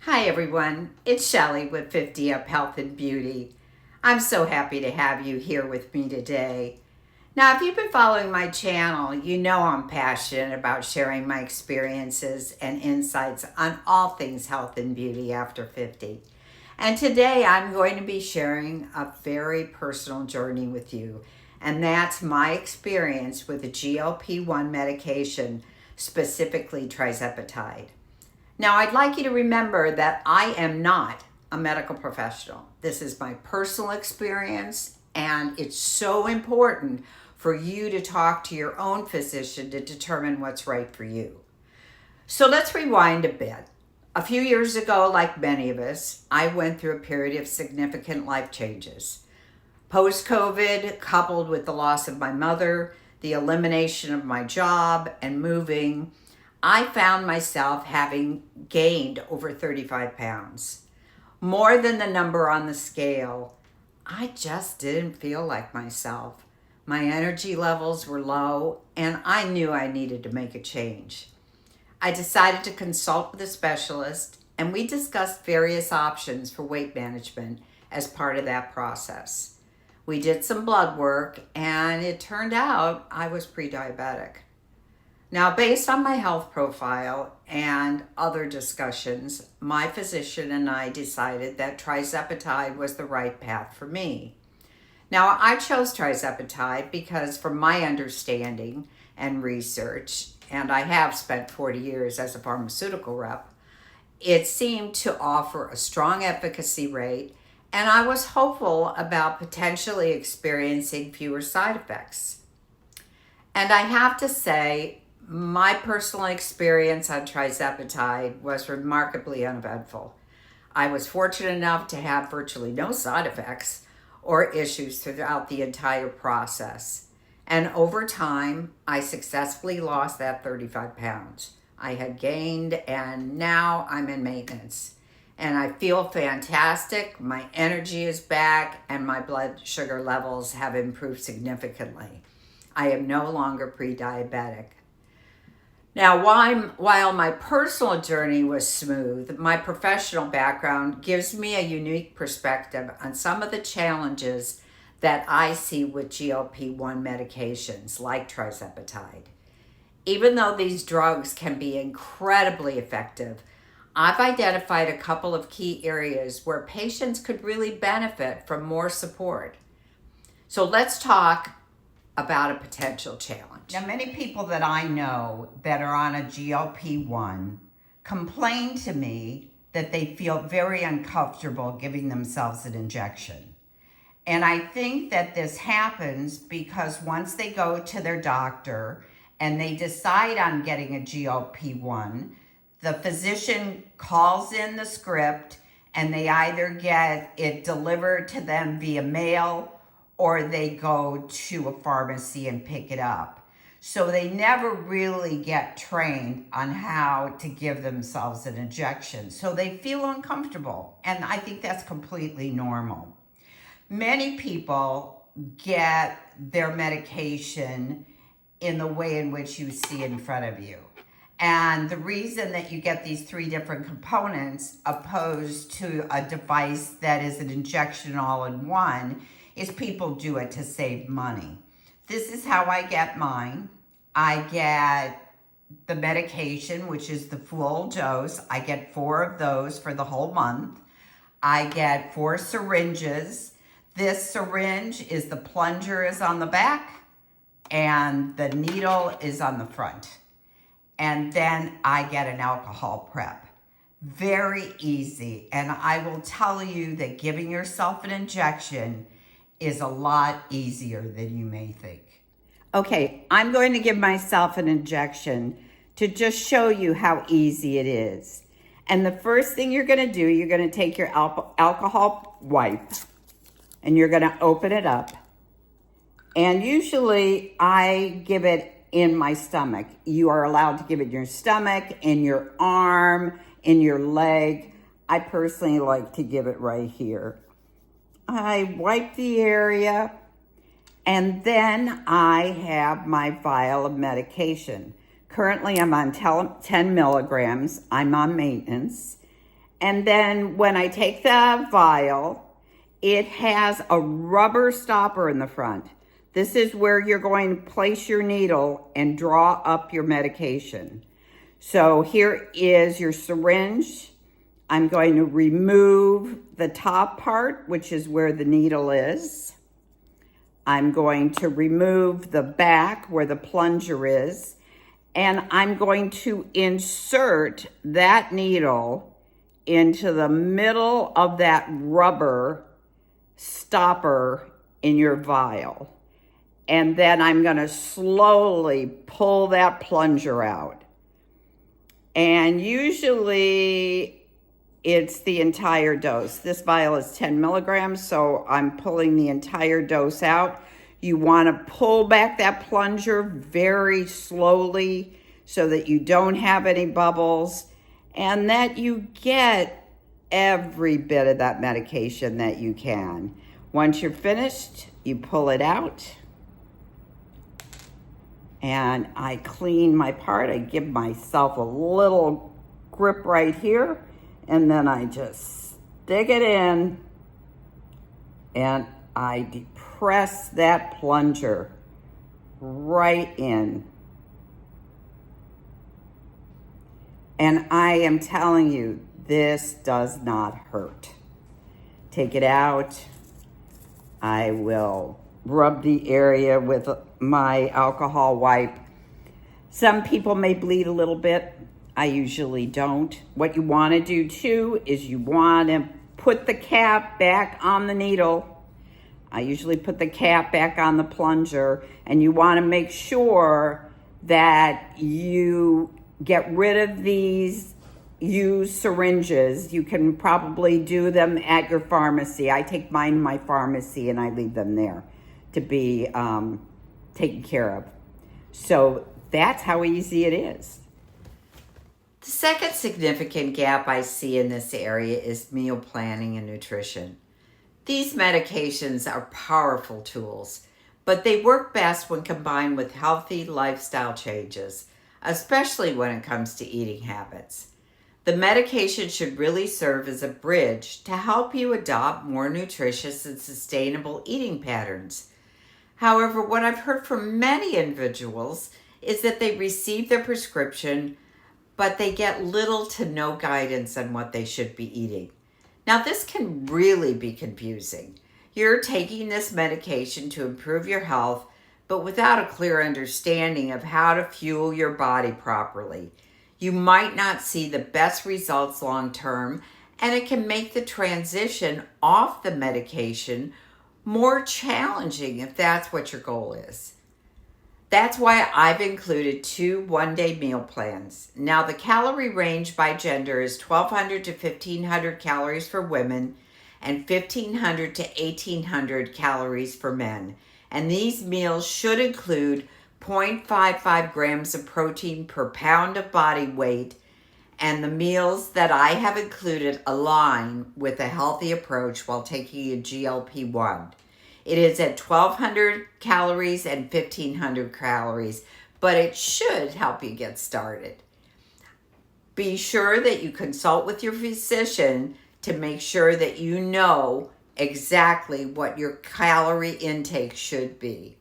Hi everyone, it's Shelley with 50 Up Health and Beauty. I'm so happy to have you here with me today. Now, if you've been following my channel, you know I'm passionate about sharing my experiences and insights on all things health and beauty after 50. And today I'm going to be sharing a very personal journey with you, and that's my experience with the GLP-1 medication, specifically Trizepatide. Now, I'd like you to remember that I am not a medical professional. This is my personal experience, and it's so important for you to talk to your own physician to determine what's right for you. So let's rewind a bit. A few years ago, like many of us, I went through a period of significant life changes. Post-COVID, coupled with the loss of my mother, the elimination of my job, and moving, I found myself having gained over 35 pounds. More than the number on the scale. I just didn't feel like myself. My energy levels were low, and I knew I needed to make a change. I decided to consult with a specialist, and we discussed various options for weight management as part of that process. We did some blood work, and it turned out I was pre-diabetic. Now, based on my health profile and other discussions, my physician and I decided that Tirzepatide was the right path for me. Now, I chose Tirzepatide because from my understanding and research, and I have spent 40 years as a pharmaceutical rep, it seemed to offer a strong efficacy rate, and I was hopeful about potentially experiencing fewer side effects. And I have to say, my personal experience on Tirzepatide was remarkably uneventful. I was fortunate enough to have virtually no side effects or issues throughout the entire process. And over time, I successfully lost that 35 pounds. I had gained, and now I'm in maintenance. And I feel fantastic, my energy is back, and my blood sugar levels have improved significantly. I am no longer pre-diabetic. Now, while my personal journey was smooth, my professional background gives me a unique perspective on some of the challenges that I see with GLP-1 medications like Tirzepatide. Even though these drugs can be incredibly effective, I've identified a couple of key areas where patients could really benefit from more support. So let's talk about a potential challenge. Now, many people that I know that are on a GLP-1 complain to me that they feel very uncomfortable giving themselves an injection. And I think that this happens because once they go to their doctor and they decide on getting a GLP-1, the physician calls in the script and they either get it delivered to them via mail or they go to a pharmacy and pick it up. So they never really get trained on how to give themselves an injection. So they feel uncomfortable, and I think that's completely normal. Many people get their medication in the way in which you see in front of you. And the reason that you get these three different components opposed to a device that is an injection all in one is people do it to save money. This is how I get mine. I get the medication, which is the full dose. I get 4 of those for the whole month. I get 4 syringes. This syringe is the plunger is on the back and the needle is on the front. And then I get an alcohol prep. Very easy. And I will tell you that giving yourself an injection is a lot easier than you may think. Okay, I'm going to give myself an injection to just show you how easy it is. And the first thing you're going to do, you're going to take your alcohol wipe and you're going to open it up. And usually I give it in my stomach. You are allowed to give it in your stomach, in your arm, in your leg. I personally like to give it right here. I wipe the area, and then I have my vial of medication. Currently, I'm on 10 milligrams. I'm on maintenance. And then when I take the vial, it has a rubber stopper in the front. This is where you're going to place your needle and draw up your medication. So here is your syringe. I'm going to remove the top part, which is where the needle is. I'm going to remove the back where the plunger is. And I'm going to insert that needle into the middle of that rubber stopper in your vial. And then I'm going to slowly pull that plunger out. And usually it's the entire dose. This vial is 10 milligrams, so I'm pulling the entire dose out. You want to pull back that plunger very slowly so that you don't have any bubbles and that you get every bit of that medication that you can. Once you're finished, you pull it out. And I clean my part. I give myself a little grip right here. And then I just stick it in. And I depress that plunger right in. And I am telling you, this does not hurt. Take it out. I will rub the area with my alcohol wipe. Some people may bleed a little bit. I usually don't. What you want to do too is you want to put the cap back on the needle. I usually put the cap back on the plunger, and you want to make sure that you get rid of these used syringes. You can probably do them at your pharmacy. I take mine to my pharmacy and I leave them there to be taken care of. So that's how easy it is. The second significant gap I see in this area is meal planning and nutrition. These medications are powerful tools, but they work best when combined with healthy lifestyle changes, especially when it comes to eating habits. The medication should really serve as a bridge to help you adopt more nutritious and sustainable eating patterns. However, what I've heard from many individuals is that they receive their prescription, but they get little to no guidance on what they should be eating. Now, this can really be confusing. You're taking this medication to improve your health, but without a clear understanding of how to fuel your body properly. You might not see the best results long term, and it can make the transition off the medication more challenging if that's what your goal is. That's why I've included 2 one-day meal plans. Now, the calorie range by gender is 1,200 to 1,500 calories for women and 1,500 to 1,800 calories for men. And these meals should include 0.55 grams of protein per pound of body weight, and the meals that I have included align with a healthy approach while taking a GLP-1. It is at 1,200 calories and 1,500 calories, but it should help you get started. Be sure that you consult with your physician to make sure that you know exactly what your calorie intake should be.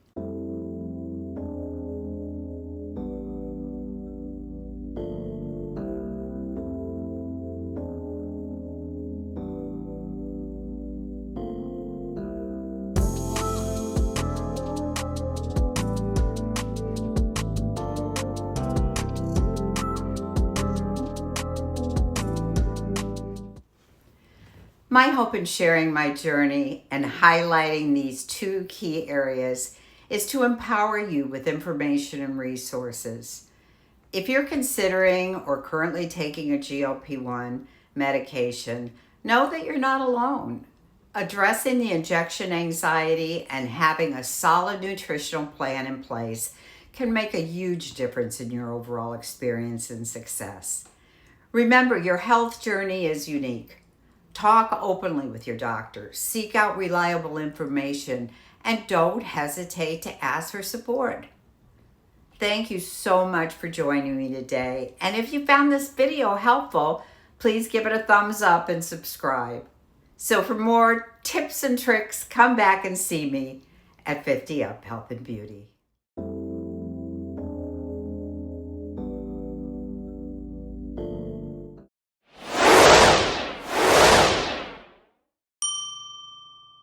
My hope in sharing my journey and highlighting these 2 key areas is to empower you with information and resources. If you're considering or currently taking a GLP-1 medication, know that you're not alone. Addressing the injection anxiety and having a solid nutritional plan in place can make a huge difference in your overall experience and success. Remember, your health journey is unique. Talk openly with your doctor, seek out reliable information, and don't hesitate to ask for support. Thank you so much for joining me today. And if you found this video helpful, please give it a thumbs up and subscribe. So for more tips and tricks, come back and see me at 50 Up Health and Beauty.